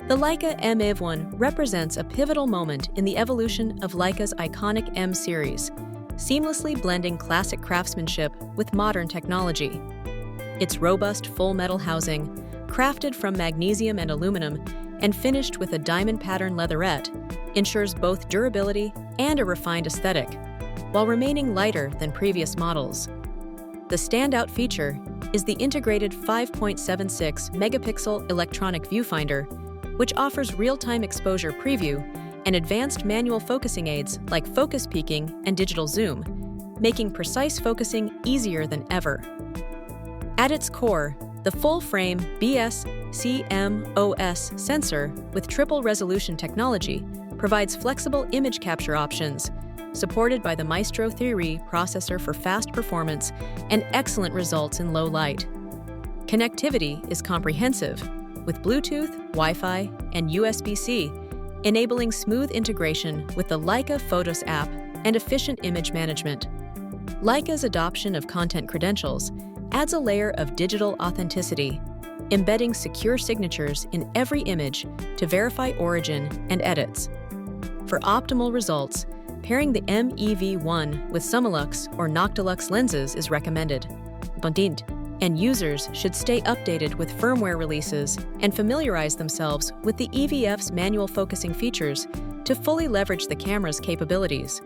The Leica EV1 represents a pivotal moment in the evolution of Leica's iconic M series, seamlessly blending classic craftsmanship with modern technology. Its robust full metal housing, crafted from magnesium and aluminum and finished with a diamond pattern leatherette, ensures both durability and a refined aesthetic, while remaining lighter than previous models. The standout feature is the integrated 5.76 megapixel electronic viewfinder, which offers real-time exposure preview and advanced manual focusing aids like focus peaking and digital zoom, making precise focusing easier than ever. At its core, the full-frame BS-CMOS sensor with triple-resolution technology provides flexible image capture options, supported by the Maestro 3 processor for fast performance and excellent results in low light. Connectivity is comprehensive, with Bluetooth, Wi-Fi, and USB-C, enabling smooth integration with the Leica Photos app and efficient image management. Leica's adoption of content credentials adds a layer of digital authenticity, embedding secure signatures in every image to verify origin and edits. For optimal results, pairing the EV1 with Summilux or Noctilux lenses is recommended. And users should stay updated with firmware releases and familiarize themselves with the EVF's manual focusing features to fully leverage the camera's capabilities.